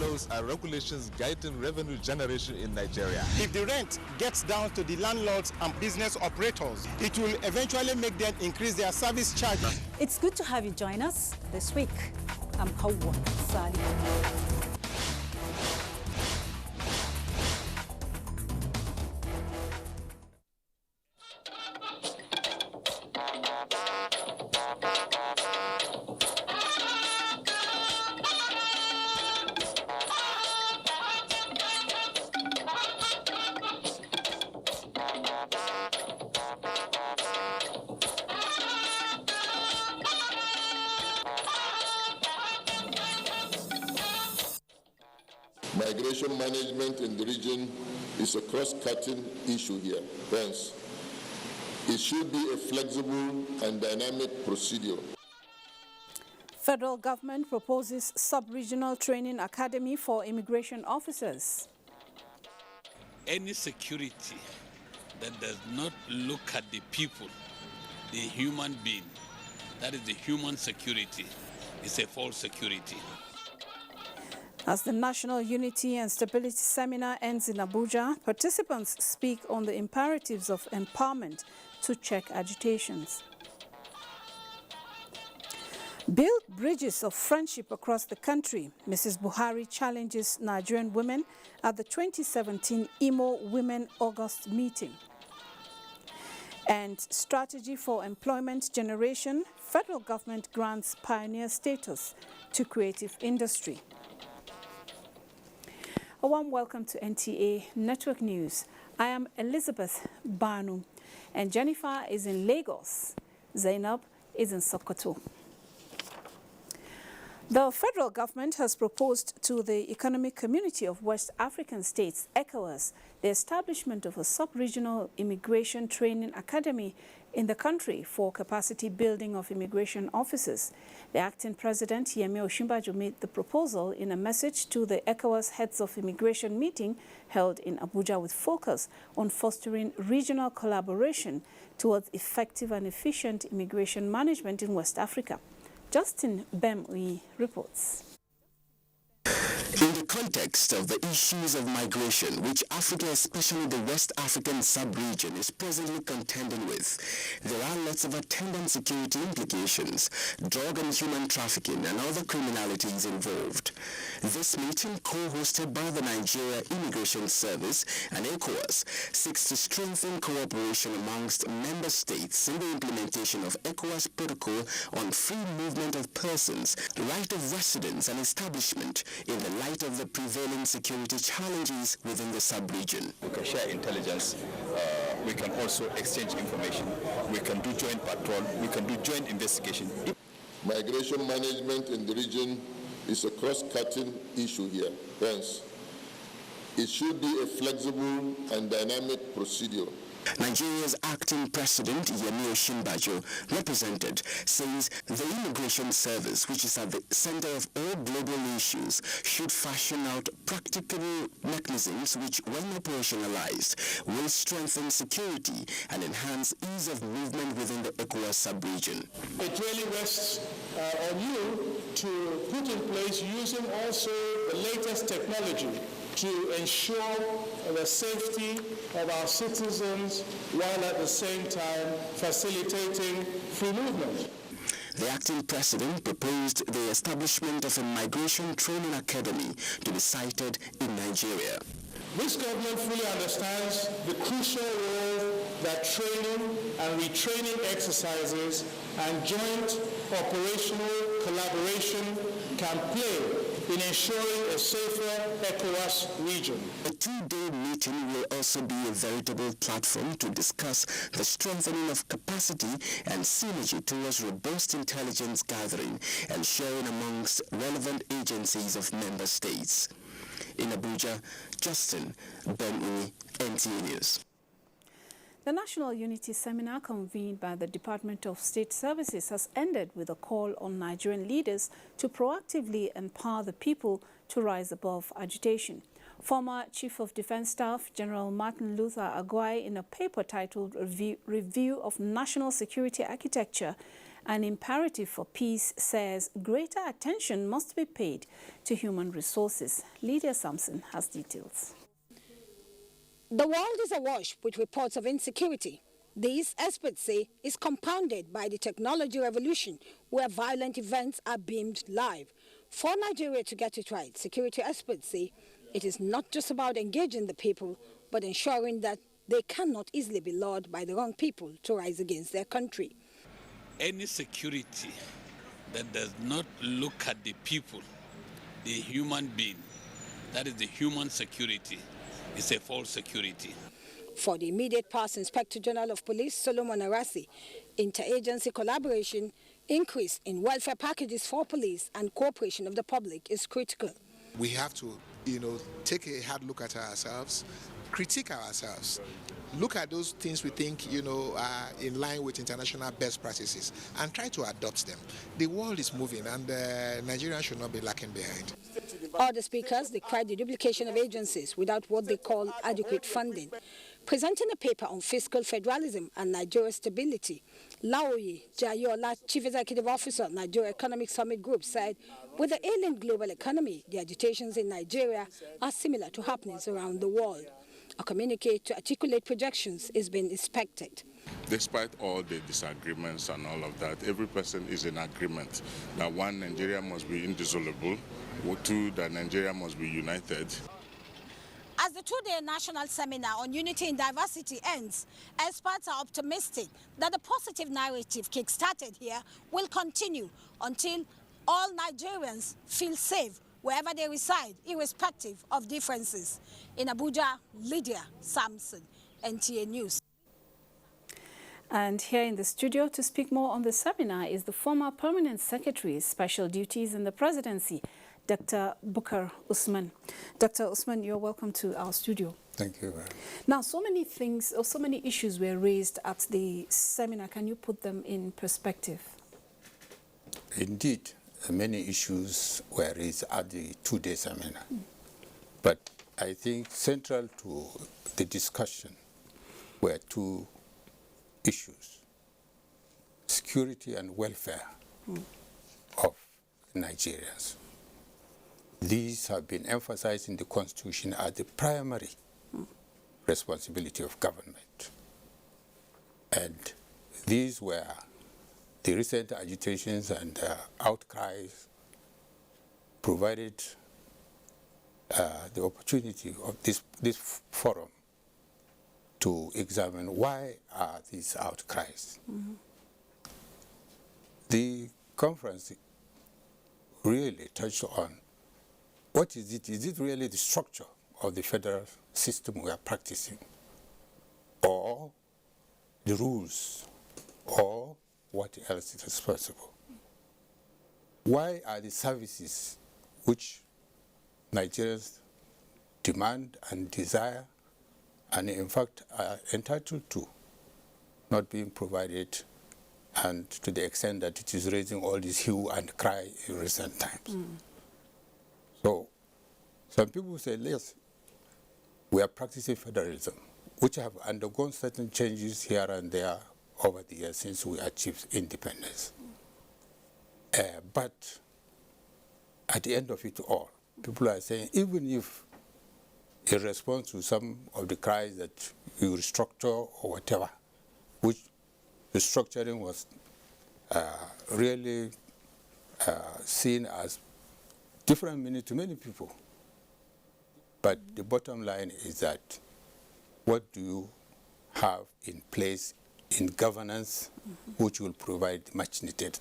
laws and regulations guiding revenue generation in Nigeria. If the rent gets down to the landlords and business operators, it will eventually make them increase their service charge. It's good to have you join us this week. I'm Hawa Sali. Migration management in the region is a cross-cutting issue here. Hence, it should be a flexible and dynamic procedure. Federal government proposes sub-regional training academy for immigration officers. Any security that does not look at the people, the human being, that is the human security, is a false security. As the National Unity and Stability Seminar ends in Abuja, participants speak on the imperatives of empowerment to check agitations. Build bridges of friendship across the country. Mrs. Buhari challenges Nigerian women at the 2017 Imo Women August meeting. And strategy for employment generation, federal government grants pioneer status to creative industry. A warm welcome to NTA Network News. I am Elizabeth Banu, and Jennifer is in Lagos. Zainab is in Sokoto. The federal government has proposed to the Economic Community of West African States, ECOWAS, the establishment of a sub-regional immigration training academy in the country for capacity building of immigration officers. The acting president, Yemi Osinbajo, made the proposal in a message to the ECOWAS heads of immigration meeting held in Abuja with focus on fostering regional collaboration towards effective and efficient immigration management in West Africa. Justin Bemui reports. In the context of the issues of migration, which Africa, especially the West African sub-region, is presently contending with, there are lots of attendant security implications, drug and human trafficking, and other criminalities involved. This meeting, co-hosted by the Nigeria Immigration Service and ECOWAS, seeks to strengthen cooperation amongst member states in the implementation of ECOWAS Protocol on free movement of persons, right of residence and establishment in the light of the prevailing security challenges within the sub-region. We can share intelligence, we can also exchange information, we can do joint patrol, we can do joint investigation. Migration management in the region is a cross-cutting issue here. Hence, it should be a flexible and dynamic procedure. Nigeria's acting president, Yemi Osinbajo, represented, says the Immigration Service, which is at the center of all global issues, should fashion out practical mechanisms which, when operationalized, will strengthen security and enhance ease of movement within the ECOWAS sub-region. It really rests on you to put in place, using also the latest technology, to ensure the safety of our citizens while at the same time facilitating free movement. The acting president proposed the establishment of a migration training academy to be sited in Nigeria. This government fully understands the crucial role that training and retraining exercises and joint operational collaboration can play in ensuring a safer ECOWAS region. A two-day meeting will also be a veritable platform to discuss the strengthening of capacity and synergy towards robust intelligence gathering and sharing amongst relevant agencies of member states. In Abuja, Justin Benui, NTA News. The National Unity Seminar convened by the Department of State Services has ended with a call on Nigerian leaders to proactively empower the people to rise above agitation. Former Chief of Defense Staff General Martin Luther Agwai, in a paper titled Review of National Security Architecture An imperative for peace says greater attention must be paid to human resources. Lydia Sampson has details. The world is awash with reports of insecurity. This, experts say, is compounded by the technology revolution, where violent events are beamed live. For Nigeria to get it right, security experts say it is not just about engaging the people, but ensuring that they cannot easily be lured by the wrong people to rise against their country. Any security that does not look at the people, the human being, that is the human security, is a false security. For the immediate past Inspector General of Police, Solomon Arasi, interagency collaboration, increase in welfare packages for police and cooperation of the public is critical. We have to, take a hard look at ourselves, critique ourselves, look at those things we think, are in line with international best practices and try to adopt them. The world is moving and Nigeria should not be lacking behind. Other speakers decried the duplication of agencies without what they call adequate funding. Presenting a paper on fiscal federalism and Nigeria's stability, Laoyi Jayola, Chief Executive Officer, Nigeria Economic Summit Group, said, with the ailing global economy, the agitations in Nigeria are similar to happenings around the world. A communique to articulate projections is being expected. Despite all the disagreements and all of that, every person is in agreement that one, Nigeria must be indissoluble, two, that Nigeria must be united. As the two-day national seminar on unity in diversity ends, experts are optimistic that the positive narrative kick-started here will continue until all Nigerians feel safe wherever they reside, irrespective of differences. In Abuja, Lydia Sampson, NTA News. And here in the studio to speak more on the seminar is the former Permanent Secretary, Special Duties in the Presidency, Dr. Bukar Usman. Dr. Usman, you're welcome to our studio. Thank you. Now, so many things or so many issues were raised at the seminar. Can you put them in perspective? Indeed, many issues were raised at the two-day seminar. But I think central to the discussion were two issues: security and welfare of Nigerians. These have been emphasized in the Constitution as the primary responsibility of government. And these were the recent agitations and outcries provided the opportunity of this forum to examine why are these outcries. The conference really touched on what is it? Is it really the structure of the federal system we are practicing, or the rules, or what else is responsible? Why are the services which Nigerians demand and desire, and in fact are entitled to, not being provided, and to the extent that it is raising all this hue and cry in recent times? So some people say, yes, we are practicing federalism, which have undergone certain changes here and there over the years since we achieved independence. But at the end of it all, people are saying, even if in response to some of the cries that you restructure or whatever, which the structuring was really seen as different meaning to many people. But the bottom line is that what do you have in place in governance which will provide much needed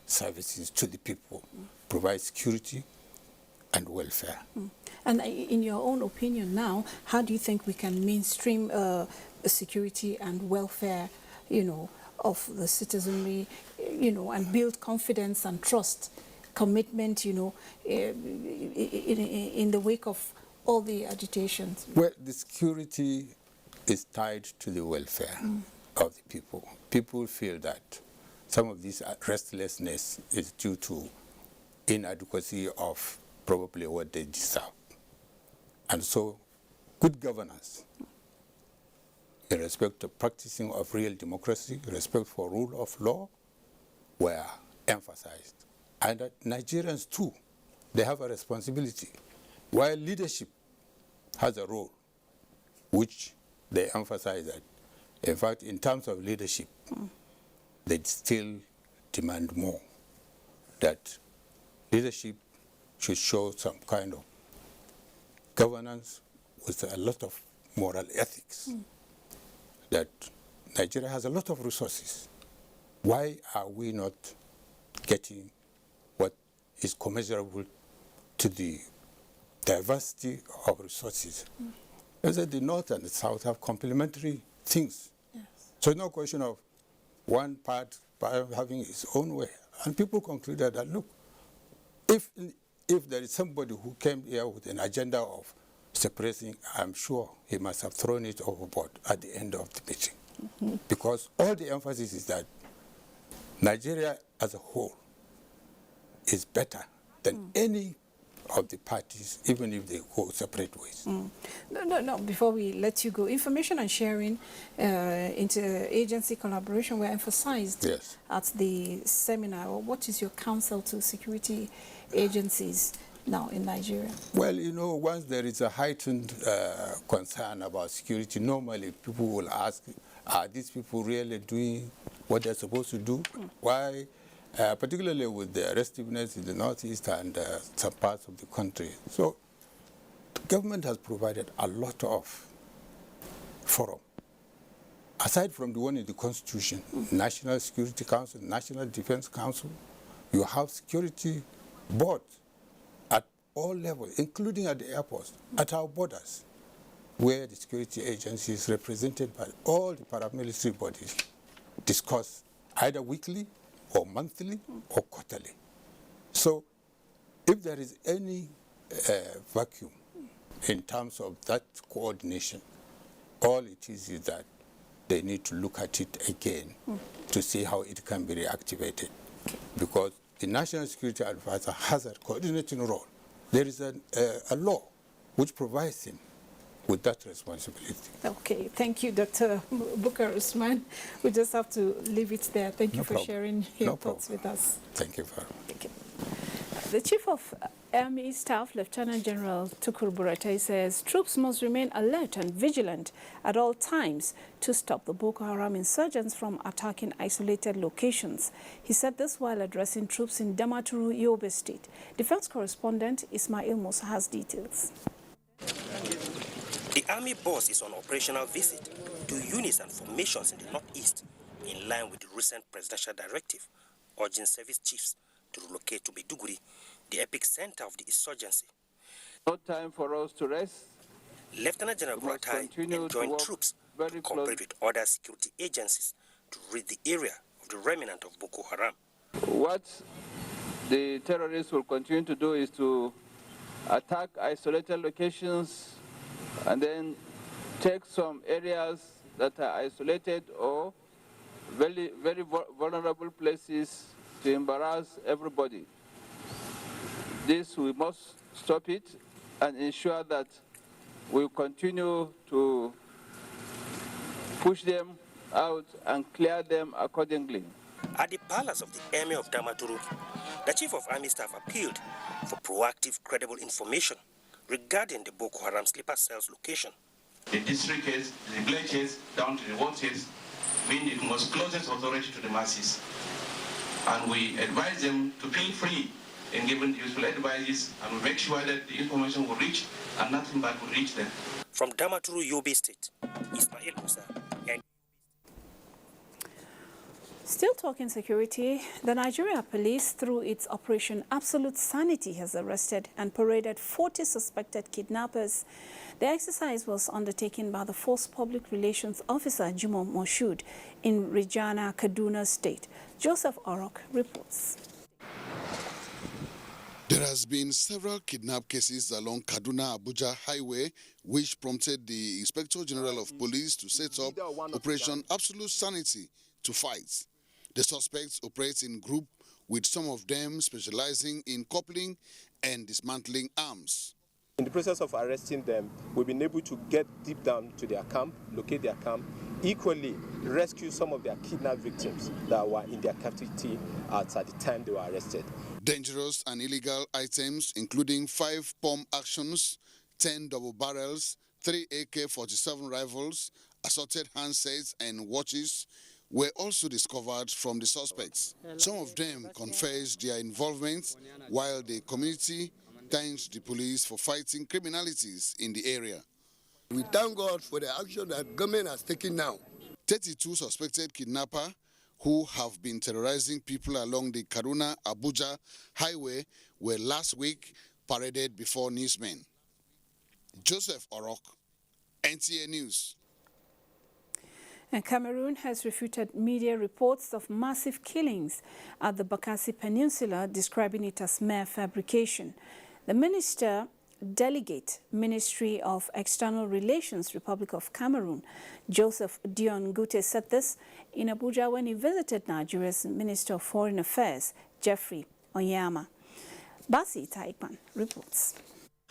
services to the people, provide security and welfare. And in your own opinion now, how do you think we can mainstream security and welfare, of the citizenry, and build confidence and trust, commitment, in the wake of all the agitations? Well, the security is tied to the welfare of the people. People feel that some of this restlessness is due to inadequacy of probably what they deserve. And so good governance, in respect of practicing of real democracy, respect for rule of law, were emphasized. And that Nigerians too, they have a responsibility. While leadership has a role, which they emphasize that, in fact, in terms of leadership, they still demand more, that leadership should show some kind of governance with a lot of moral ethics, that Nigeria has a lot of resources. Why are we not getting what is commensurable to the diversity of resources? As that the North and the South have complementary things. Yes. So no question of one part having its own way. And people concluded that, look, if there is somebody who came here with an agenda of suppressing, I'm sure he must have thrown it overboard at the end of the meeting. Because all the emphasis is that Nigeria as a whole is better than any of the parties, even if they go separate ways. No, before we let you go, information and sharing, interagency collaboration were emphasized at the seminar. What is your counsel to security agencies now in Nigeria? Well, you know, once there is a heightened concern about security, normally people will ask, are these people really doing what they're supposed to do? Why? Particularly with the restiveness in the Northeast and some parts of the country. So the government has provided a lot of forum. Aside from the one in the Constitution, National Security Council, National Defense Council, you have security boards at all levels, including at the airports, at our borders, where the security agencies represented by all the paramilitary bodies discuss either weekly or monthly or quarterly. So if there is any vacuum in terms of that coordination, all it is that they need to look at it again to see how it can be reactivated. Because the National Security Advisor has a coordinating role. There is a law which provides him with that responsibility. Okay, thank you, Dr. Bukar Usman. We just have to leave it there. Thank you for sharing your thoughts with us. Thank you very much. Thank you. The Chief of Army Staff, Lieutenant General Tukur Buratai, says troops must remain alert and vigilant at all times to stop the Boko Haram insurgents from attacking isolated locations. He said this while addressing troops in Damaturu, Yobe State. Defense correspondent Ismail Musa has details. The Army boss is on operational visit to units and formations in the Northeast, in line with the recent presidential directive urging service chiefs to relocate to Maiduguri, the epicenter of the insurgency. No time for us to rest. Lieutenant General Buratai enjoined troops to cooperate with other security agencies to rid the area of the remnant of Boko Haram. What the terrorists will continue to do is to attack isolated locations and then take some areas that are isolated or very, very vulnerable places to embarrass everybody. This, we must stop it and ensure that we continue to push them out and clear them accordingly. At the palace of the Emir of Damaturu, the Chief of Army Staff appealed for proactive, credible information regarding the Boko Haram sleeper cells location. The district heads, the village heads, down to the ward heads, being the most closest authority to the masses. And we advise them to feel free in giving useful advices and make sure that the information will reach and nothing bad will reach them. From Damaturu, Yobe State, Ismail Musa. Still talking security, the Nigeria police, through its Operation Absolute Sanity, has arrested and paraded 40 suspected kidnappers. The exercise was undertaken by the Force Public Relations Officer, Jimo Moshood, in Rijana, Kaduna State. Joseph Orok reports. There has been several kidnap cases along Kaduna-Abuja highway, which prompted the Inspector General of Police to set up Operation Absolute Sanity to fight. The suspects operate in group, with some of them specializing in coupling and dismantling arms. In the process of arresting them, we've been able to get deep down to their camp, locate their camp, equally rescue some of their kidnapped victims that were in their captivity at the time they were arrested. Dangerous and illegal items, including 5 pump actions, 10 double barrels, 3 AK-47 rifles, assorted handsets and watches were also discovered from the suspects. Some of them confessed their involvement, while the community thanked the police for fighting criminalities in the area. We thank God for the action that government has taken now. 32 suspected kidnappers who have been terrorizing people along the Kaduna-Abuja highway were last week paraded before newsmen. Joseph Orok, NTA News. And Cameroon has refuted media reports of massive killings at the Bakassi Peninsula, describing it as mere fabrication. The minister delegate, Ministry of External Relations, Republic of Cameroon, Joseph Dion Gute, said this in Abuja when he visited Nigeria's Minister of Foreign Affairs, Jeffrey Onyama. Basi Taikman reports.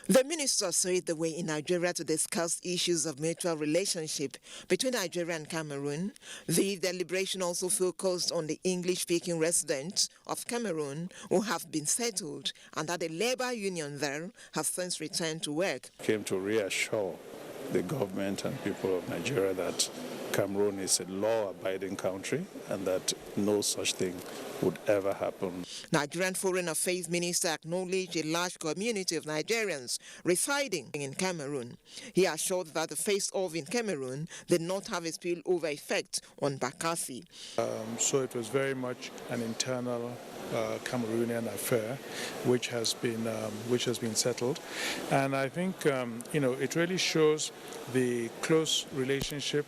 The minister said they were in Nigeria to discuss issues of mutual relationship between Nigeria and Cameroon. The deliberation also focused on the English-speaking residents of Cameroon who have been settled and that the labor union there has since returned to work. Came to reassure the government and people of Nigeria that Cameroon is a law-abiding country and that no such thing would ever happen. Nigerian Foreign Affairs Minister acknowledged a large community of Nigerians residing in Cameroon. He assured that the face-off in Cameroon did not have a spillover effect on Bakassi. So it was very much an internal Cameroonian affair, which has been settled, and I think it really shows the close relationship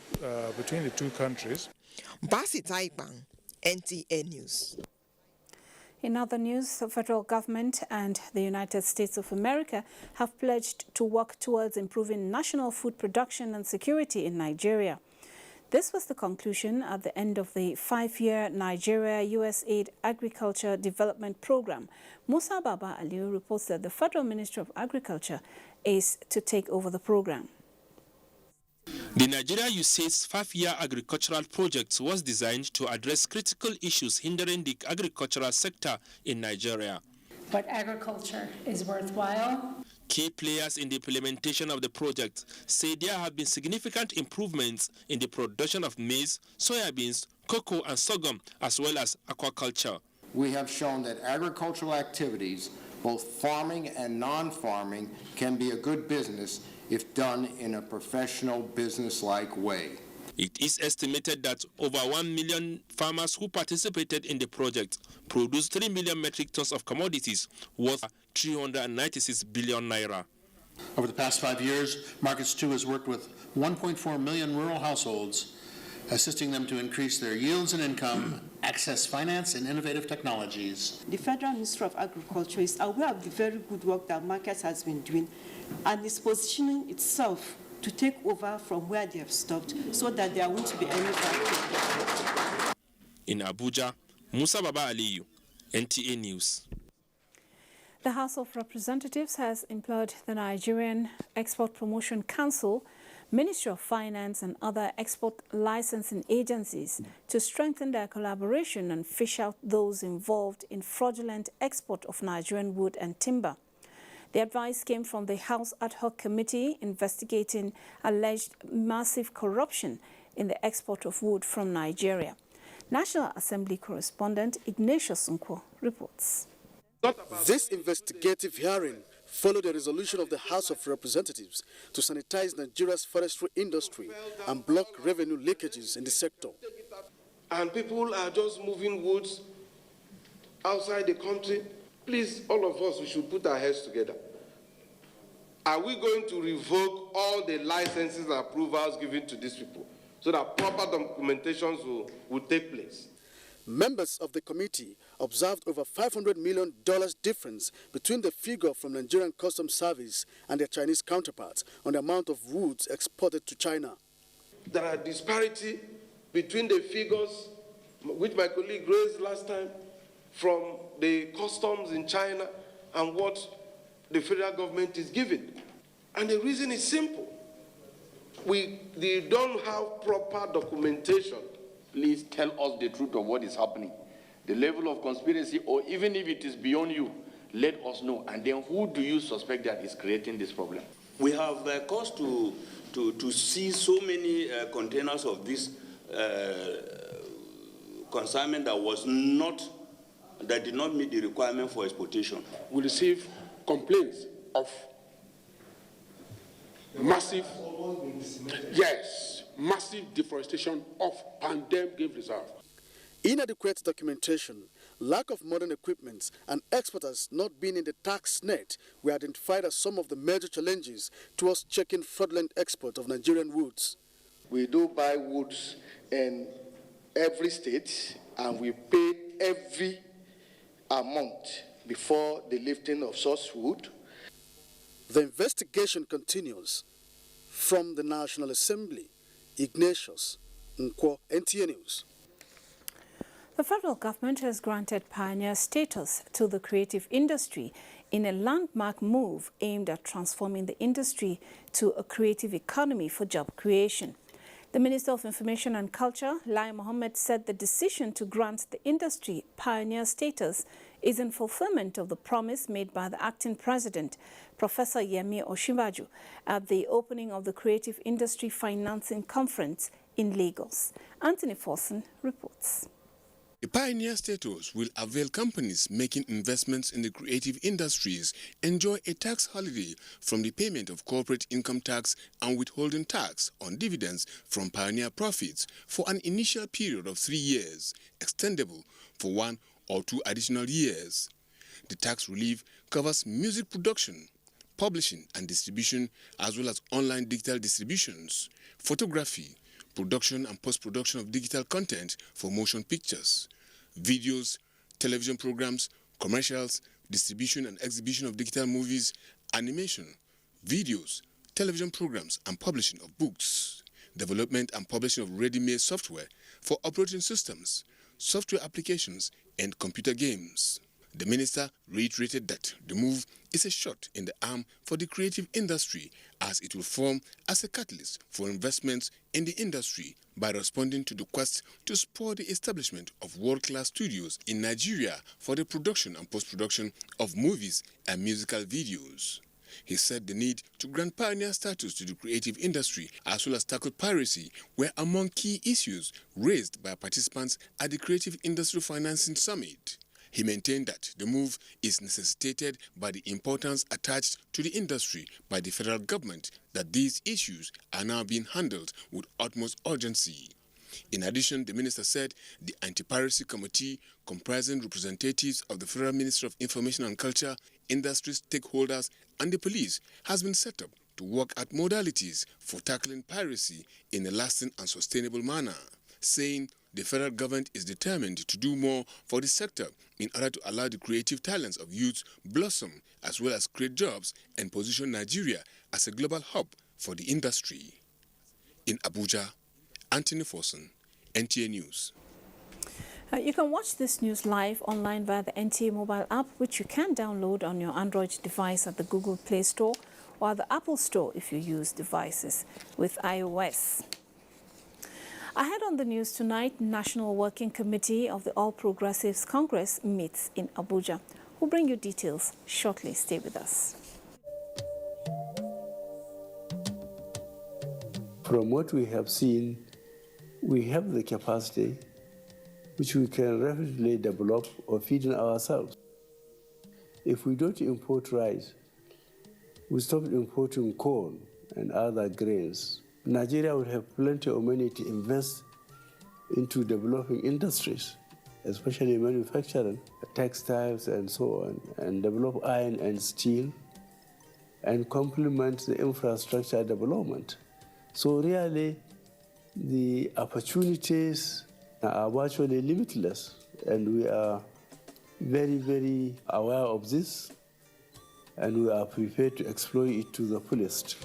between the two countries. Basi Taibang, NTA News. In other news, the federal government and the United States of America have pledged to work towards improving national food production and security in Nigeria. This was the conclusion at the end of the 5-year Nigeria-USAID Agriculture Development Program. Musa Baba Aliu reports that the Federal Ministry of Agriculture is to take over the program. The Nigeria-USAID's 5-year agricultural project was designed to address critical issues hindering the agricultural sector in Nigeria. But agriculture is worthwhile. Key players in the implementation of the project say there have been significant improvements in the production of maize, soybeans, cocoa and sorghum, as well as aquaculture. We have shown that agricultural activities, both farming and non-farming, can be a good business if done in a professional, business-like way. It is estimated that over 1 million farmers who participated in the project produced 3 million metric tons of commodities worth 396 billion naira. Over the past 5 years, Markets 2 has worked with 1.4 million rural households, assisting them to increase their yields and income, access finance and innovative technologies. The Federal Ministry of Agriculture is aware of the very good work that Markets has been doing and is positioning itself to take over from where they have stopped so that there won't be any vacuum. In Abuja, Musa Baba Aliyu, NTA News. The House of Representatives has implored the Nigerian Export Promotion Council, Ministry of Finance and other export licensing agencies to strengthen their collaboration and fish out those involved in fraudulent export of Nigerian wood and timber. The advice came from the House Ad Hoc Committee investigating alleged massive corruption in the export of wood from Nigeria. National Assembly correspondent Ignatius Nkwo reports. This investigative hearing followed the resolution of the House of Representatives to sanitize Nigeria's forestry industry and block revenue leakages in the sector. And people are just moving woods outside the country. Please, all of us, we should put our heads together. Are we going to revoke all the licenses and approvals given to these people so that proper documentations will take place? Members of the committee observed over $500 million difference between the figure from Nigerian Customs Service and their Chinese counterparts on the amount of woods exported to China. There are disparity between the figures, which my colleague raised last time, from the customs in China and what the federal government is giving. And the reason is simple. They don't have proper documentation. Please tell us the truth of what is happening, the level of conspiracy, or even if it is beyond you, let us know. And then who do you suspect that is creating this problem? We have cause to see so many containers of this consignment that did not meet the requirement for exportation. We receive complaints of massive deforestation of Pandem Game Reserve. Inadequate documentation, lack of modern equipment, and exporters not being in the tax net were identified as some of the major challenges towards checking fraudulent export of Nigerian woods. We do buy woods in every state, and we pay every amount before the lifting of such wood. The investigation continues. From the National Assembly, Ignatius Nkwo, NTA News. The federal government has granted pioneer status to the creative industry in a landmark move aimed at transforming the industry to a creative economy for job creation. The Minister of Information and Culture, Lai Mohammed, said the decision to grant the industry pioneer status is in fulfillment of the promise made by the acting president, Professor Yemi Osinbajo, at the opening of the Creative Industry Financing Conference in Lagos. Anthony Forson reports. The pioneer status will avail companies making investments in the creative industries enjoy a tax holiday from the payment of corporate income tax and withholding tax on dividends from pioneer profits for an initial period of 3 years, extendable for 1 or 2 additional years. The tax relief covers music production, publishing and distribution, as well as online digital distributions, photography, production and post-production of digital content for motion pictures, videos, television programs, commercials, distribution and exhibition of digital movies, animation, videos, television programs and publishing of books, development and publishing of ready-made software for operating systems, software applications and computer games. The minister reiterated that the move is a shot in the arm for the creative industry, as it will form as a catalyst for investments in the industry by responding to the quest to spur the establishment of world-class studios in Nigeria for the production and post-production of movies and musical videos. He said the need to grant pioneer status to the creative industry as well as tackle piracy were among key issues raised by participants at the Creative Industry Financing Summit. He maintained that the move is necessitated by the importance attached to the industry by the federal government, that these issues are now being handled with utmost urgency. In addition, the minister said the Anti-Piracy Committee, comprising representatives of the Federal Ministry of Information and Culture, industry stakeholders, and the police, has been set up to work at modalities for tackling piracy in a lasting and sustainable manner, saying the federal government is determined to do more for the sector in order to allow the creative talents of youth blossom, as well as create jobs and position Nigeria as a global hub for the industry. In Abuja, Anthony Forson, NTA News. You can watch this news live online via the NTA mobile app, which you can download on your Android device at the Google Play Store or the Apple Store if you use devices with iOS. Ahead on the news tonight, National Working Committee of the All Progressives Congress meets in Abuja. We'll bring you details shortly. Stay with us. From what we have seen, we have the capacity which we can rapidly develop or feed in ourselves. If we don't import rice, we stop importing corn and other grains, Nigeria will have plenty of money to invest into developing industries, especially manufacturing, textiles and so on, and develop iron and steel, and complement the infrastructure development. So really, the opportunities are virtually limitless, and we are very, very aware of this, and we are prepared to exploit it to the fullest.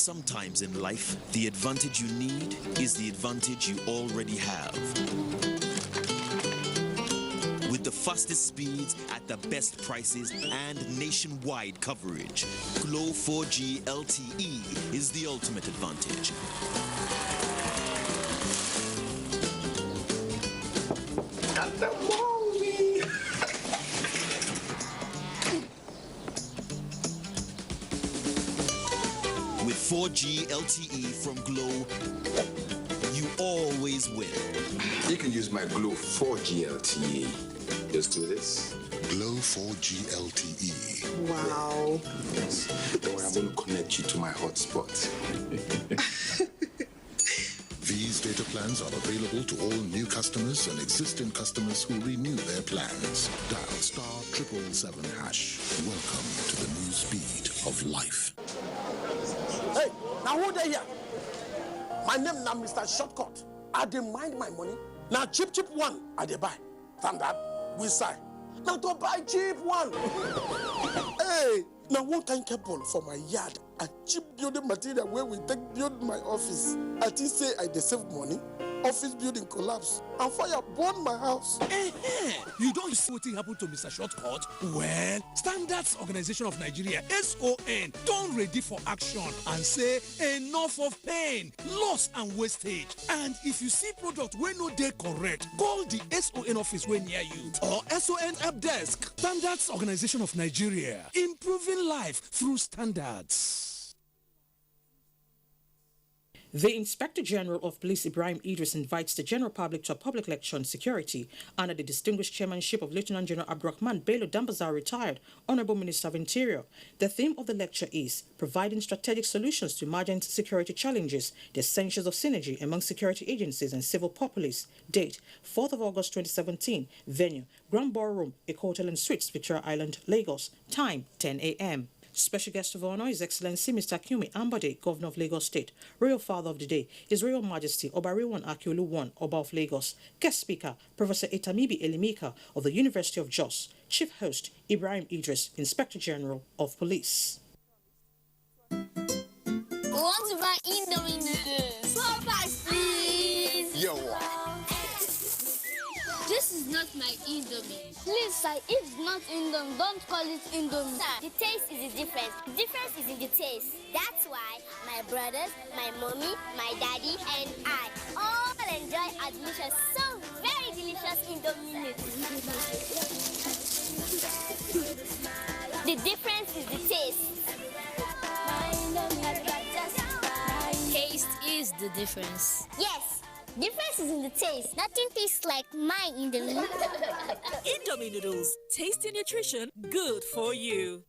Sometimes in life, the advantage you need is the advantage you already have. With the fastest speeds at the best prices and nationwide coverage, Glo 4G LTE is the ultimate advantage. With 4G LTE from Glo, you always win. You can use my Glo 4G LTE. Just do this. Glo 4G LTE. Wow. Yes. Don't worry, I'm going to connect you to my hotspot. These data plans are available to all new customers and existing customers who renew their plans. Dial *777#. Welcome to the new speed of life. Hey, now who they here? My name now Mr. Shortcut. I dey mind my money. Now cheap one I dey buy. Standard, we say. Now to buy cheap one. Hey, now one kind cable for my yard. A cheap building material where we take build my office. I think say I dey save money. Office building collapse and fire burn my house. You don't see what happened to Mr. Shortcut? Well, Standards Organization of Nigeria, SON, don't ready for action and say enough of pain, loss and wastage. And if you see product where no dey correct, call the SON office when near you or SON help desk. Standards Organization of Nigeria, improving life through standards. The Inspector General of Police Ibrahim Idris invites the general public to a public lecture on security under the distinguished chairmanship of Lieutenant General Abdurrahman Bello Dambazar, retired Honorable Minister of Interior. The theme of the lecture is providing strategic solutions to emergent security challenges, the essentials of synergy among security agencies and civil populace. Date 4th of August 2017. Venue Grand Ballroom, Eco Hotel and Suites, Victoria Island, Lagos. Time 10 a.m. Special guest of honor is Excellency Mr. Kumi Ambode, Governor of Lagos State. Royal Father of the Day, His Royal Majesty Obariwan Akiolu I, Oba of Lagos. Guest speaker, Professor Etamibi Elimika of the University of Jos. Chief host, Ibrahim Idris, Inspector General of Police. We want to buy Indomie noodles. 4 packs, please. Yo. This is not my Indomie. Please, sir, if not Indomie, don't call it Indomie. Sir, the taste is the difference. The difference is in the taste. That's why my brothers, my mommy, my daddy, and I all enjoy our delicious, so very delicious Indomie noodles. The difference is the taste. Taste is the difference. Yes. Difference is in the taste. Nothing tastes like my Indomie. Indomie noodles, tasty nutrition, good for you.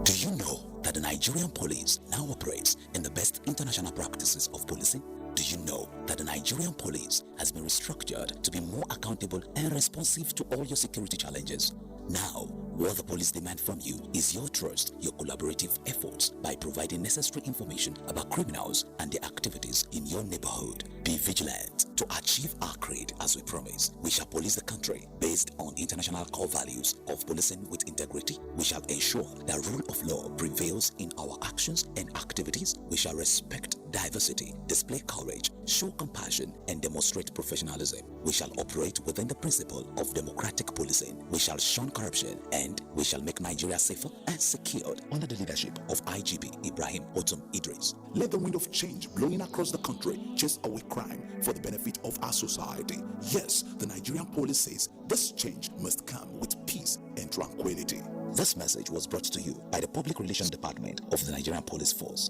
Do you know that the Nigerian police now operates in the best international practices of policing? Do you know that the Nigerian police has been restructured to be more accountable and responsive to all your security challenges? Now, what the police demand from you is your trust, your collaborative efforts by providing necessary information about criminals and their activities in your neighborhood. Be vigilant to achieve our creed as we promise. We shall police the country based on international core values of policing with integrity. We shall ensure that rule of law prevails in our actions and activities. We shall respect diversity, display courage, show compassion, and demonstrate professionalism. We shall operate within the principle of democratic policing. We shall shun corruption, and we shall make Nigeria safer and secured under the leadership of IGP Ibrahim Otum Idris. Let the wind of change blowing across the country chase away crime for the benefit of our society. Yes, the Nigerian police says this change must come with peace and tranquility. This message was brought to you by the Public Relations Department of the Nigerian Police Force.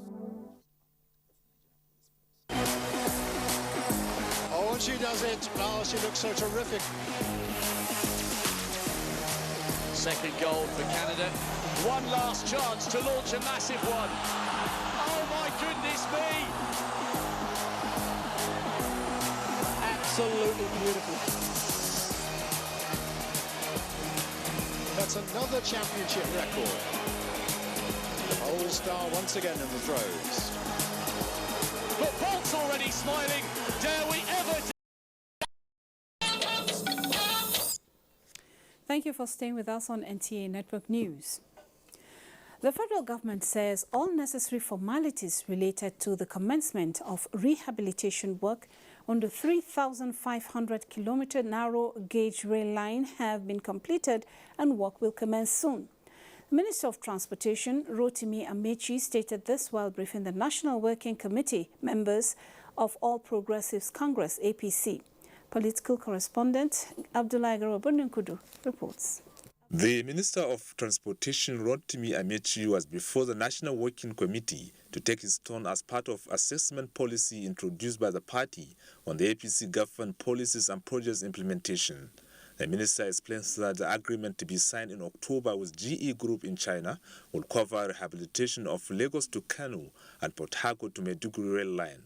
Oh, she does it. Oh, she looks so terrific. Second goal for Canada. One last chance to launch a massive one. Oh my goodness me! Absolutely beautiful. That's another championship record. The All-Star once again in the throws. But Bolt's already smiling. Dare we ever... Thank you for staying with us on NTA Network News. The federal government says all necessary formalities related to the commencement of rehabilitation work on the 3,500-kilometer narrow gauge rail line have been completed and work will commence soon. The Minister of Transportation, Rotimi Amechi, stated this while briefing the National Working Committee members of All Progressives Congress, APC. Political correspondent Abdullahi Garabununkudu reports. The Minister of Transportation, Rotimi Amechi, was before the National Working Committee to take his turn as part of assessment policy introduced by the party on the APC government policies and projects implementation. The minister explains that the agreement to be signed in October with GE Group in China will cover rehabilitation of Lagos to Kano and Port Harcourt to Maiduguri rail line.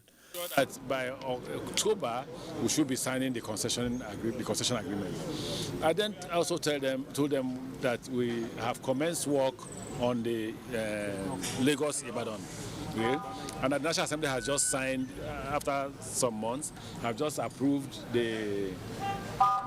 That by October we should be signing the concession agreement. I then also told them that we have commenced work on the Lagos-Ibadan rail, and the National Assembly has just signed, after some months, have just approved the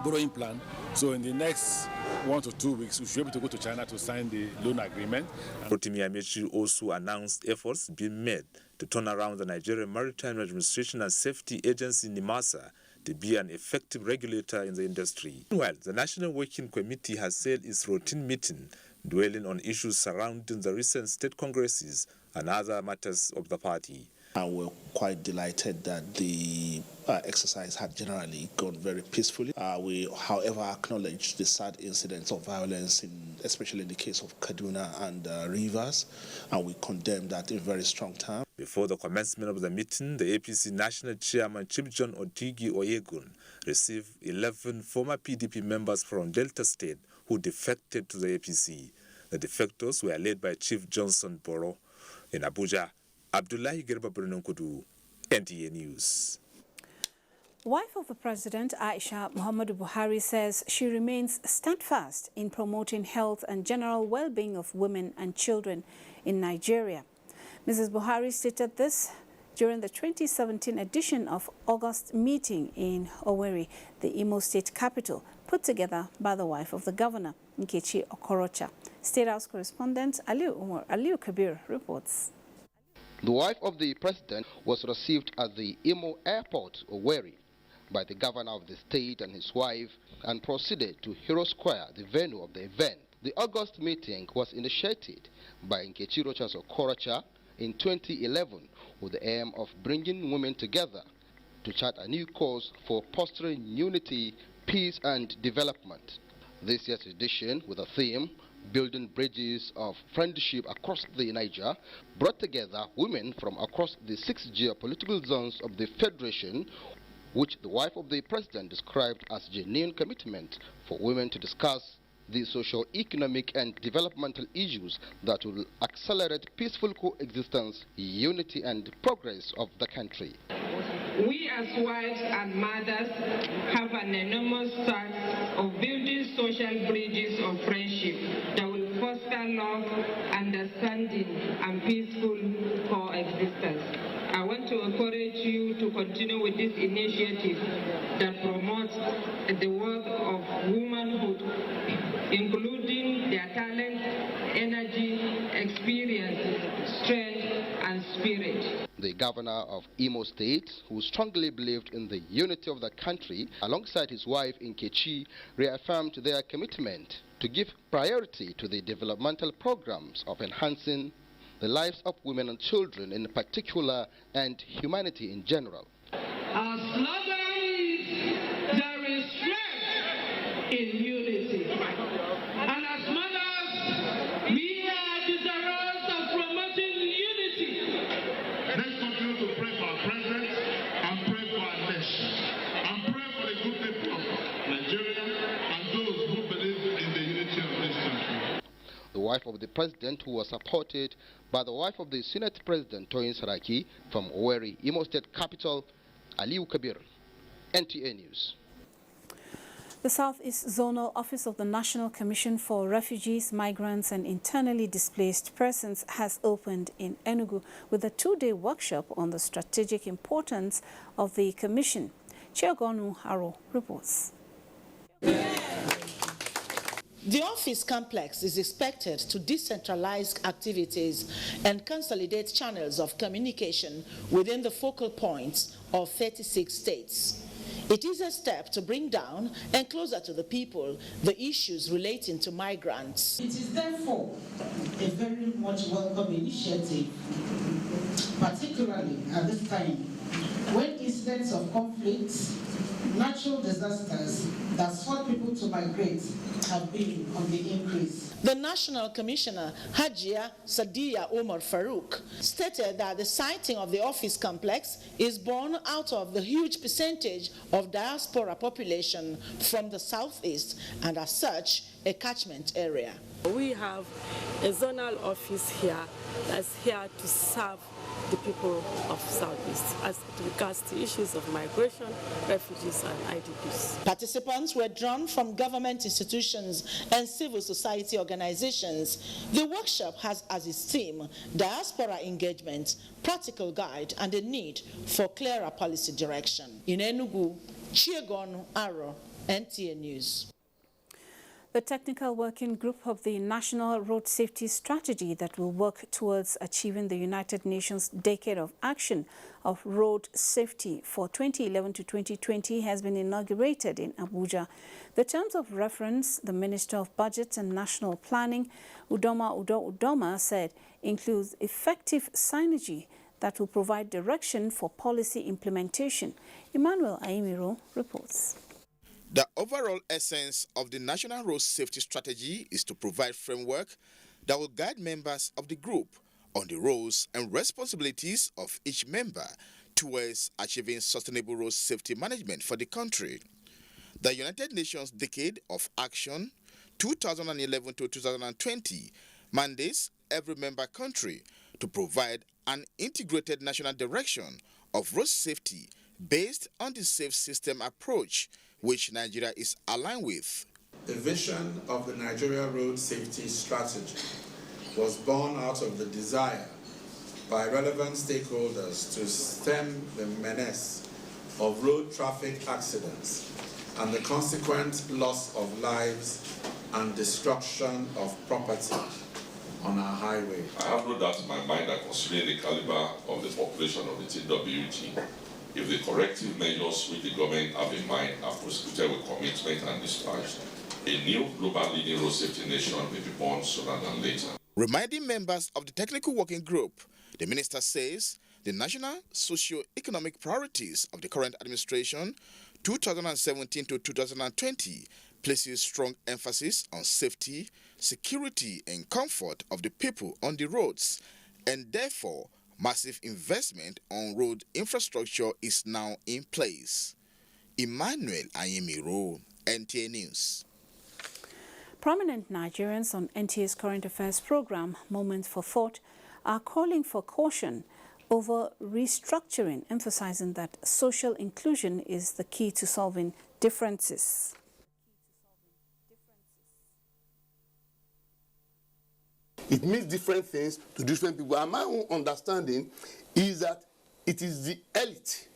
borrowing plan. So in the next 1 to 2 weeks, we should be able to go to China to sign the loan agreement. Rotimi Amechi also announced efforts being made to turn around the Nigerian Maritime Administration and Safety Agency, NIMASA, to be an effective regulator in the industry. Meanwhile, the National Working Committee has held its routine meeting, dwelling on issues surrounding the recent state congresses and other matters of the party. We're quite delighted that the exercise had generally gone very peacefully. We, however, acknowledge the sad incidents of violence, especially in the case of Kaduna and Rivers, and we condemn that in very strong terms. Before the commencement of the meeting, the APC National Chairman Chief John Odigi Oyegun received 11 former PDP members from Delta State who defected to the APC. The defectors were led by Chief Johnson Boro. In Abuja, Abdullahi Garba-Brunonkudu, NTA News. Wife of the President, Aisha Muhammadu Buhari, says she remains steadfast in promoting health and general well-being of women and children in Nigeria. Mrs. Buhari stated this during the 2017 edition of August meeting in Owerri, the Imo State capital, put together by the wife of the governor, Nkechi Okorocha. State House correspondent Aliu Kabir reports. The wife of the president was received at the Imo Airport, Owerri, by the governor of the state and his wife, and proceeded to Hero Square, the venue of the event. The August meeting was initiated by Nkechi Okorocha in 2011 with the aim of bringing women together to chart a new course for fostering unity, peace and development. This year's edition, with a theme, Building Bridges of Friendship Across the Niger, brought together women from across the 6 geopolitical zones of the Federation, which the wife of the president described as genuine commitment for women to discuss the socio-economic and developmental issues that will accelerate peaceful coexistence, unity and progress of the country. We as wives and mothers have an enormous task of building social bridges of friendship that will foster love, understanding and peaceful coexistence. I want to encourage you to continue with this initiative that promotes the work of womanhood, including their talent, energy, experience, strength and spirit. The governor of Imo State, who strongly believed in the unity of the country, alongside his wife Nkechi, reaffirmed their commitment to give priority to the developmental programs of enhancing the lives of women and children in particular and humanity in general. Our slogan is, there is strength in unity. And as mothers, we are desirous of promoting unity. Let's continue to pray for our president and pray for our nation and pray for the good people of Nigeria and those who believe in the unity of this country. The wife of the president, who was supported by the wife of the Senate President, Toyin Saraki, from Owerri, Imo State capital, Aliu Kabir, NTA News. The Southeast Zonal Office of the National Commission for Refugees, Migrants and Internally Displaced Persons has opened in Enugu with a 2-day workshop on the strategic importance of the Commission. Chiogonu Haro reports. The office complex is expected to decentralize activities and consolidate channels of communication within the focal points of 36 states. It is a step to bring down and closer to the people the issues relating to migrants. It is therefore a very much welcome initiative, particularly at this time when incidents of conflicts, natural disasters that force people to migrate have been on the increase. The National Commissioner, Hajia Sadiya Omar Farouk, stated that the siting of the office complex is born out of the huge percentage of diaspora population from the southeast and as such a catchment area. We have a zonal office here that's here to serve the people of Southeast as regards to issues of migration, refugees and IDPs. Participants were drawn from government institutions and civil society organizations. The workshop has as its theme diaspora engagement, practical guide and a need for clearer policy direction. In Enugu, Chiegon Aro, NTA News. The technical working group of the National Road Safety Strategy that will work towards achieving the United Nations Decade of Action of Road Safety for 2011 to 2020 has been inaugurated in Abuja. The terms of reference, the Minister of Budget and National Planning, Udoma said, includes effective synergy that will provide direction for policy implementation. Emmanuel Aimiro reports. The overall essence of the National Road Safety Strategy is to provide framework that will guide members of the group on the roles and responsibilities of each member towards achieving sustainable road safety management for the country. The United Nations Decade of Action 2011 to 2020 mandates every member country to provide an integrated national direction of road safety based on the safe system approach which Nigeria is aligned with. The vision of the Nigeria Road Safety Strategy was born out of the desire by relevant stakeholders to stem the menace of road traffic accidents and the consequent loss of lives and destruction of property on our highway. I have no doubt in my mind that considering the caliber of the population of the TWG, if the corrective measures which the government have in mind are prosecuted with commitment and dispatch, a new global leading road safety nation may be born sooner than later. Reminding members of the technical working group, the minister says the national socio-economic priorities of the current administration 2017 to 2020 places strong emphasis on safety, security and comfort of the people on the roads, and therefore massive investment on road infrastructure is now in place. Emmanuel Ayemiro, NTA News. Prominent Nigerians on NTA's current affairs program, Moment for Thought, are calling for caution over restructuring, emphasizing that social inclusion is the key to solving differences. It means different things to different people. And my own understanding is that it is the elite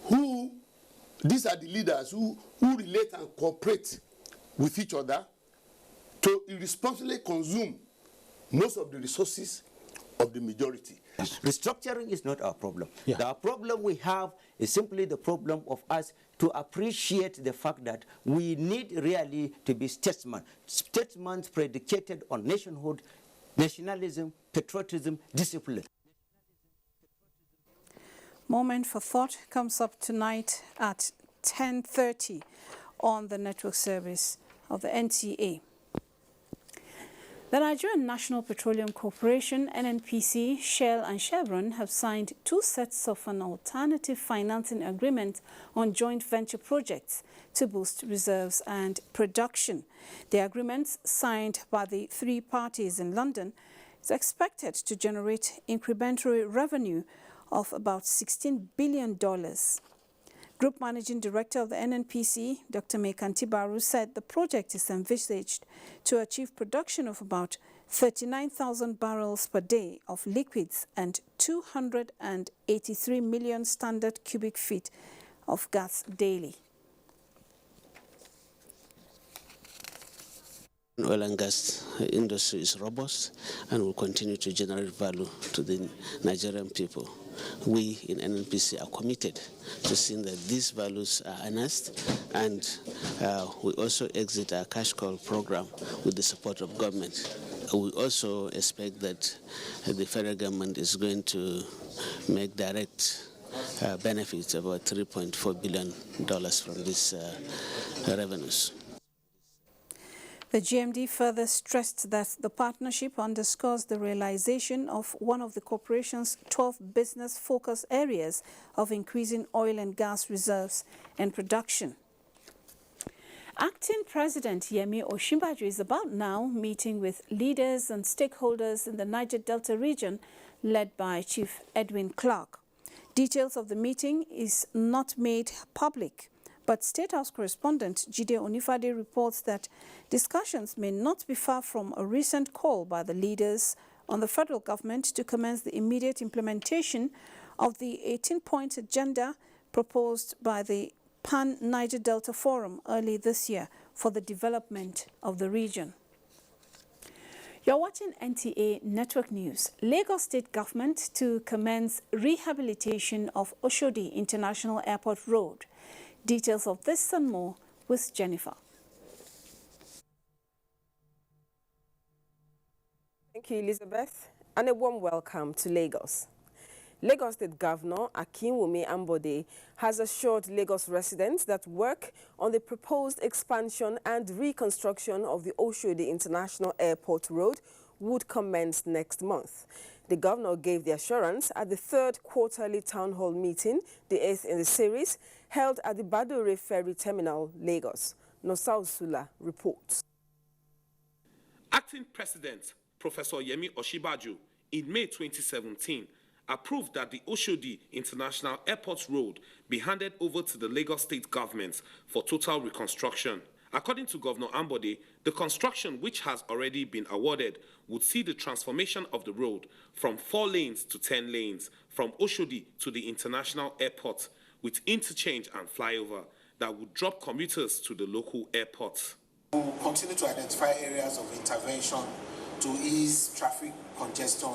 who, these are the leaders who relate and cooperate with each other to irresponsibly consume most of the resources of the majority. Restructuring is not our problem. Yeah. The problem we have is simply the problem of us to appreciate the fact that we need really to be statesmen. Statesmen predicated on nationhood, nationalism, patriotism, discipline. Moment for Thought comes up tonight at 10:30 on the network service of the NTA. The Nigerian National Petroleum Corporation, NNPC, Shell and Chevron have signed 2 sets of an alternative financing agreement on joint venture projects to boost reserves and production. The agreements, signed by the 3 parties in London, is expected to generate incremental revenue of about $16 billion. Group Managing Director of the NNPC, Dr. Mekanti Baru, said the project is envisaged to achieve production of about 39,000 barrels per day of liquids and 283 million standard cubic feet of gas daily. Oil and gas industry is robust and will continue to generate value to the Nigerian people. We in NNPC are committed to seeing that these values are harnessed, and we also exit our cash call program with the support of government. We also expect that the federal government is going to make direct benefits, about $3.4 billion from these revenues. The GMD further stressed that the partnership underscores the realization of one of the corporation's 12 business focus areas of increasing oil and gas reserves and production. Acting President Yemi Osinbajo is about now meeting with leaders and stakeholders in the Niger Delta region, led by Chief Edwin Clark. Details of the meeting is not made public, but State House correspondent Jide Onifade reports that discussions may not be far from a recent call by the leaders on the federal government to commence the immediate implementation of the 18-point agenda proposed by the Pan-Niger Delta Forum early this year for the development of the region. You're watching NTA Network News. Lagos State Government to commence rehabilitation of Oshodi International Airport Road. Details of this and more with Jennifer. Thank you, Elizabeth, and a warm welcome to Lagos. Lagos State Governor Akinwumi Ambode has assured Lagos residents that work on the proposed expansion and reconstruction of the Oshodi International Airport Road would commence next month. The governor gave the assurance at the third quarterly town hall meeting, the 8th in the series, held at the Badore Ferry Terminal, Lagos. Nosa Usula reports. Acting President Professor Yemi Osinbajo in May 2017 approved that the Oshodi International Airport Road be handed over to the Lagos State government for total reconstruction. According to Governor Ambode, the construction, which has already been awarded, would see the transformation of the road from 4 lanes to 10 lanes, from Oshodi to the international airport, with interchange and flyover that would drop commuters to the local airport. We will continue to identify areas of intervention to ease traffic congestion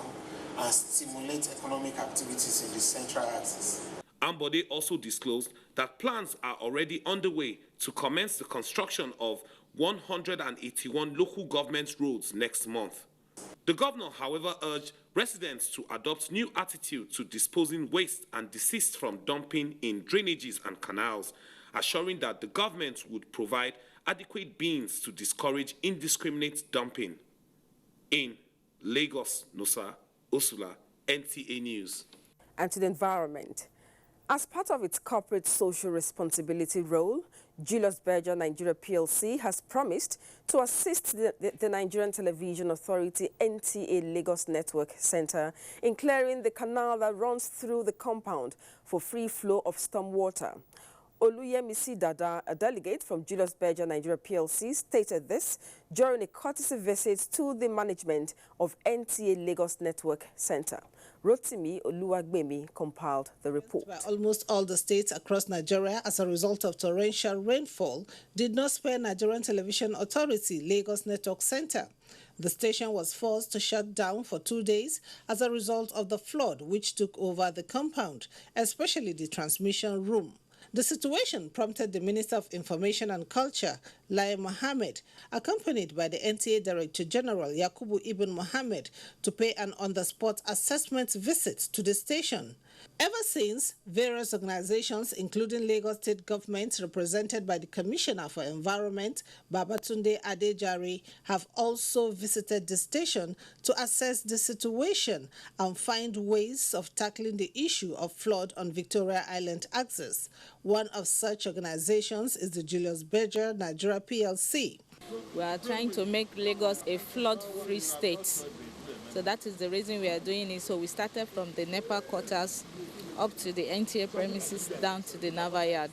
and stimulate economic activities in the central axis. Ambode also disclosed that plans are already underway to commence the construction of 181 local government roads next month. The governor, however, urged residents to adopt new attitude to disposing waste and desist from dumping in drainages and canals, assuring that the government would provide adequate bins to discourage indiscriminate dumping. In Lagos, Nosa Usula, NTA News. And to the environment. As part of its corporate social responsibility role, Julius Berger Nigeria PLC has promised to assist the Nigerian Television Authority NTA Lagos Network Center in clearing the canal that runs through the compound for free flow of stormwater. Oluyemisi Dada, a delegate from Julius Berger Nigeria PLC, stated this during a courtesy visit to the management of NTA Lagos Network Center. Rotimi Oluwagbemi compiled the report. Almost all the states across Nigeria, as a result of torrential rainfall, did not spare Nigerian Television Authority Lagos Network Center. The station was forced to shut down for 2 days as a result of the flood which took over the compound, especially the transmission room. The situation prompted the Minister of Information and Culture, Lai Mohammed, accompanied by the NTA Director General Yakubu Ibn Mohammed, to pay an on-the-spot assessment visit to the station. Ever since, various organizations, including Lagos State Government, represented by the Commissioner for Environment, Babatunde Adejare, have also visited the station to assess the situation and find ways of tackling the issue of flood on Victoria Island axis. One of such organizations is the Julius Berger Nigeria PLC. We are trying to make Lagos a flood-free state. So that is the reason we are doing it. So we started from the NEPA quarters up to the NTA premises down to the Naval Yard.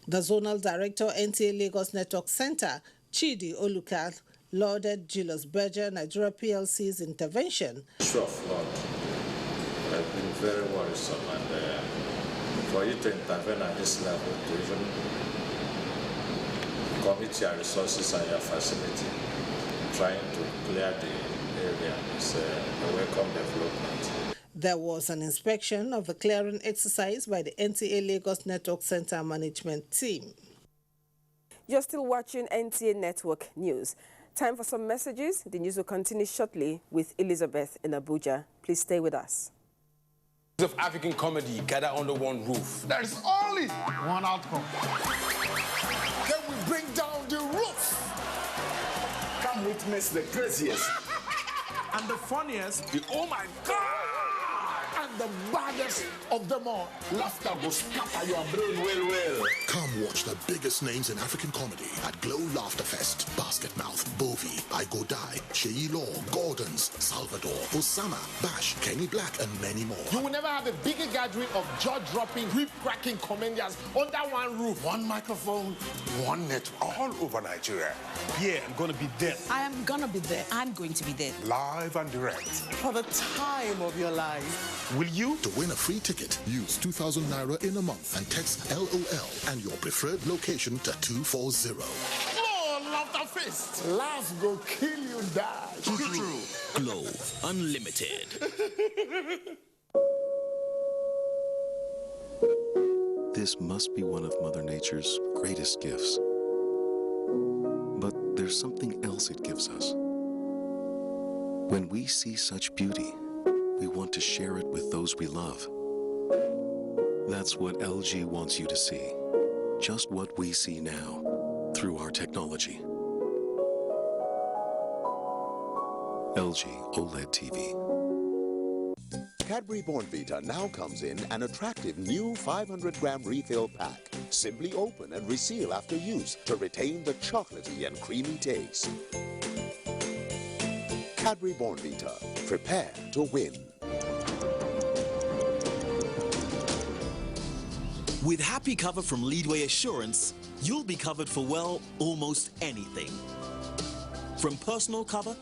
The Zonal Director, NTA Lagos Network Center, Chidi Olukal, lauded Julius Berger Nigeria PLC's intervention. The issue of flood has been very worrisome, and for you to intervene at this level, to even commit your resources and your facility, trying to clear the area is a welcome development. There was an inspection of the clearing exercise by the NTA Lagos Network Center management team. You're still watching NTA Network News. Time for some messages. The news will continue shortly with Elizabeth in Abuja. Please stay with us. Of African comedy gather under one roof. There is only one outcome. Then we bring down the roof. Come witness the craziest and the funniest, the oh my God, and the baddest of them all. Laughter will scatter your brain well. Come watch the biggest names in African comedy at Glow Laughter Fest. Basketmouth, Bovi, I Go Die, Sheyi Law, Gordons, Salvador, Osama, Bash, Kenny Black, and many more. You will never have a bigger gathering of jaw-dropping, whip-cracking comedians under one roof. One microphone, one network, all over Nigeria. Yeah, I'm gonna be there. I am gonna be there. I'm going to be there. Live and direct. For the time of your life. Will you? To win a free ticket, use 2,000 Naira in a month and text LOL and your preferred location to 240. Oh, Laughter Fest. Laugh go kill you, die. True. Glow Unlimited. This must be one of Mother Nature's greatest gifts. But there's something else it gives us. When we see such beauty, we want to share it with those we love. That's what LG wants you to see. Just what we see now, through our technology. LG OLED TV. Cadbury Bournvita now comes in an attractive new 500-gram refill pack. Simply open and reseal after use to retain the chocolatey and creamy taste. Cadbury Bournvita. Prepare to win. With Happy Cover from Leadway Assurance, you'll be covered for, well, almost anything. From personal cover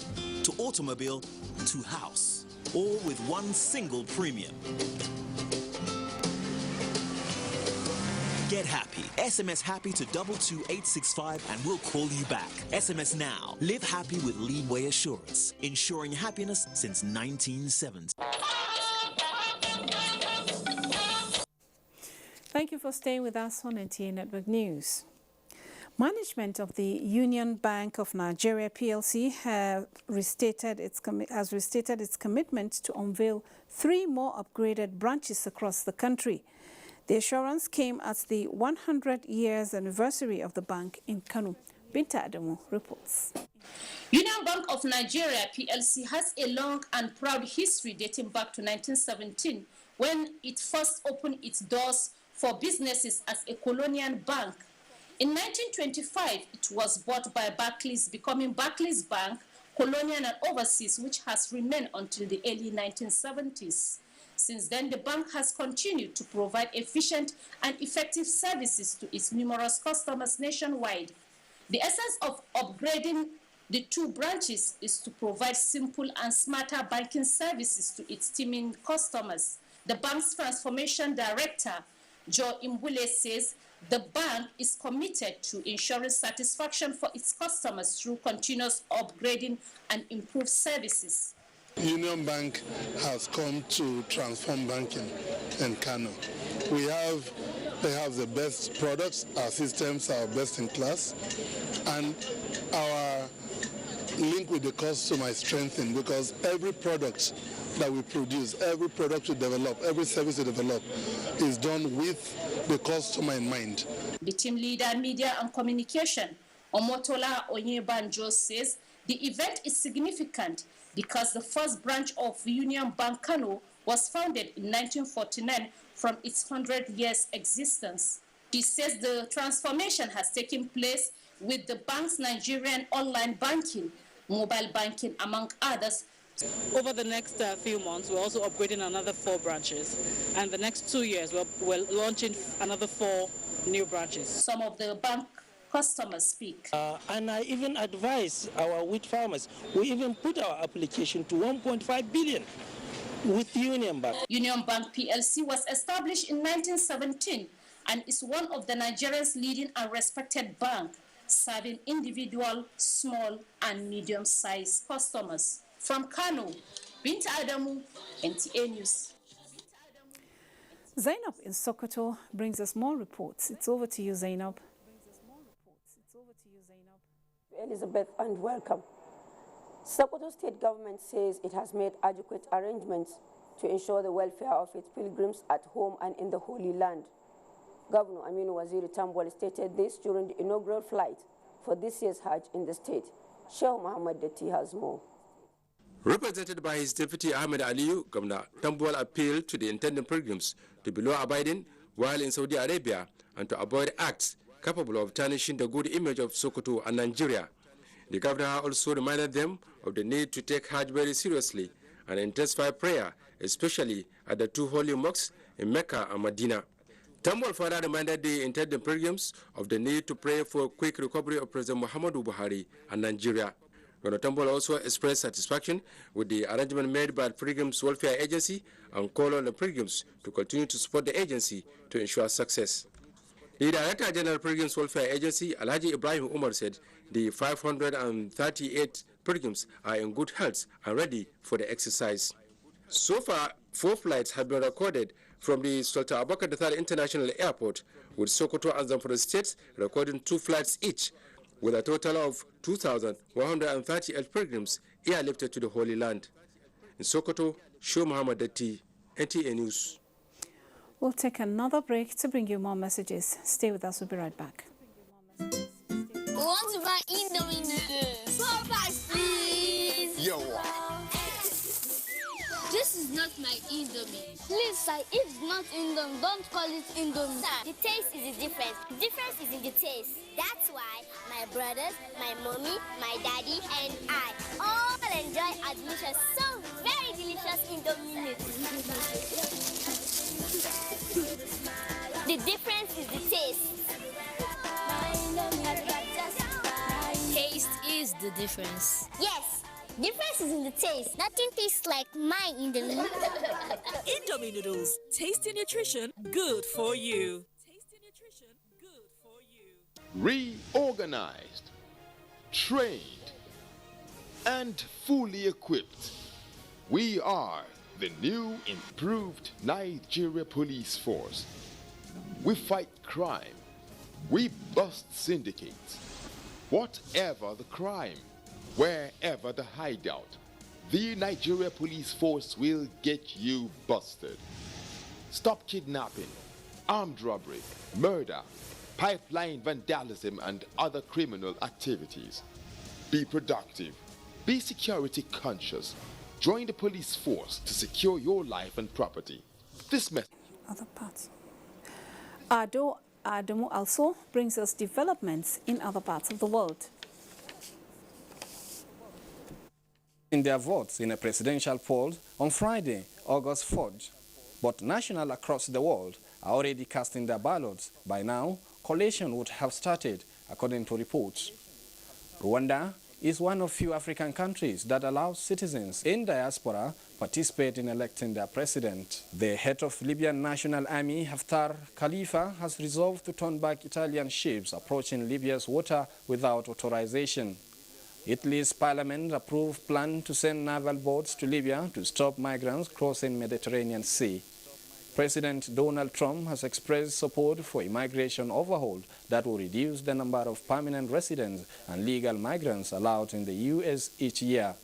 to automobile to house, all with one single premium. Get happy. SMS happy to 22865 and we'll call you back. SMS now. Live happy with Leadway Assurance, ensuring happiness since 1970. Thank you for staying with us on NTA Network News. Management of the Union Bank of Nigeria PLC has restated its commitment to unveil 3 more upgraded branches across the country. The assurance came at the 100 years anniversary of the bank in Kano. Binta Adamu reports. Union Bank of Nigeria PLC has a long and proud history dating back to 1917 when it first opened its doors for businesses as a colonial bank. In 1925, it was bought by Barclays, becoming Barclays Bank, Colonial and Overseas, which has remained until the early 1970s. Since then, the bank has continued to provide efficient and effective services to its numerous customers nationwide. The essence of upgrading the 2 branches is to provide simple and smarter banking services to its teeming customers. The bank's transformation director, Joe Imbule, says the bank is committed to ensuring satisfaction for its customers through continuous upgrading and improved services. Union Bank has come to transform banking in Kano. They have the best products, our systems are best in class, and our link with the customer is strengthened because every product that we produce, every product we develop, every service we develop is done with the customer in mind. The team leader, media and communication, Omotola Onyebanjo, says the event is significant because the first branch of Union Bank Kano was founded in 1949 from its 100 years existence. He says the transformation has taken place with the bank's Nigerian online banking, mobile banking, among others. Over the next few months, we're also upgrading another 4 branches. And the next 2 years, we're launching another 4 new branches. Some of the bank customers speak. And I even advise our wheat farmers, we even put our application to 1.5 billion with Union Bank. Union Bank PLC was established in 1917 and is one of the Nigeria's leading and respected bank. serving individual, small, and medium-sized customers. From Kano, Binta Adamu, NTA News. Zainab in Sokoto brings us more reports. It's over to you, Zainab. Elizabeth, and welcome. Sokoto State Government says it has made adequate arrangements to ensure the welfare of its pilgrims at home and in the Holy Land. Governor Aminu Waziri Tambol stated this during the inaugural flight for this year's Hajj in the state. Sheikh Muhammad Dati has more. Represented by his deputy Ahmed Aliyu, Governor Tambol appealed to the intending pilgrims to be law-abiding while in Saudi Arabia and to avoid acts capable of tarnishing the good image of Sokoto and Nigeria. The governor also reminded them of the need to take Hajj very seriously and intensify prayer, especially at the two holy mosques in Mecca and Medina. Tambol further reminded the intending pilgrims of the need to pray for a quick recovery of President Muhammadu Buhari and Nigeria. Governor Tambol also expressed satisfaction with the arrangement made by the Pilgrims Welfare Agency and called on the pilgrims to continue to support the agency to ensure success. The Director General of Pilgrims Welfare Agency, Alhaji Ibrahim Umar, said the 538 pilgrims are in good health and ready for the exercise. So far, 4 flights have been recorded from the Sultan Abubakar III International Airport, with Sokoto and Zamfara states recording 2 flights each, with a total of 2,138 pilgrims airlifted to the Holy Land. In Sokoto, Sheikh Muhammad Dati, NTA News. We'll take another break to bring you more messages. Stay with us, we'll be right back. We want to buy Indomie noodles. 4 packs, please. Yo. This is not my Indomie. Please, sir, if it's not Indomie, don't call it Indomie. Sir, the taste is the difference. The difference is in the taste. That's why my brothers, my mommy, my daddy, and I all enjoy our delicious, so very delicious Indomie noodles. The difference is the taste. Taste is the difference. Yes, difference is in the taste. Nothing tastes like my Indomie. Indomie noodles, tasty nutrition, good for you. Tasty nutrition, good for you. Reorganized, trained, and fully equipped, we are the new improved Nigeria Police Force. We fight crime. We bust syndicates. Whatever the crime, wherever the hideout, the Nigeria Police Force will get you busted. Stop kidnapping, armed robbery, murder, pipeline vandalism, and other criminal activities. Be productive. Be security conscious. Join the police force to secure your life and property. This message. Other parts. Adamu also brings us developments in other parts of the world. In their votes in a presidential poll on Friday, August 4th, but national across the world are already casting their ballots. By now, collation would have started, according to reports. Rwanda is one of few African countries that allows citizens in diaspora participate in electing their president. The head of Libyan National Army, Haftar Khalifa, has resolved to turn back Italian ships approaching Libya's water without authorization. Italy's parliament approved plan to send naval boats to Libya to stop migrants crossing Mediterranean Sea. President Donald Trump has expressed support for a migration overhaul that will reduce the number of permanent residents and legal migrants allowed in the U.S. each year.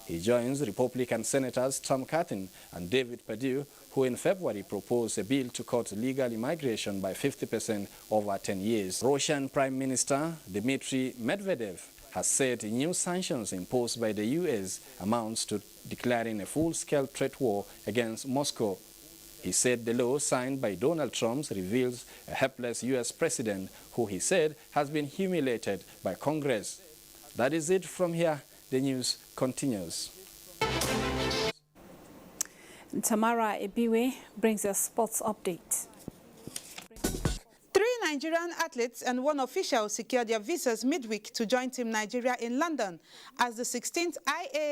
He joins Republican Senators Tom Cotton and David Perdue, who in February proposed a bill to cut legal immigration by 50% over 10 years. Russian Prime Minister Dmitry Medvedev has said new sanctions imposed by the U.S. amounts to declaring a full-scale trade war against Moscow. He said the law signed by Donald Trump reveals a helpless U.S. president who he said has been humiliated by Congress. That is it from here. The news continues. Tamara Ebiwe brings us sports update. 3 Nigerian athletes and 1 official secured their visas midweek to join Team Nigeria in London as the 16th IA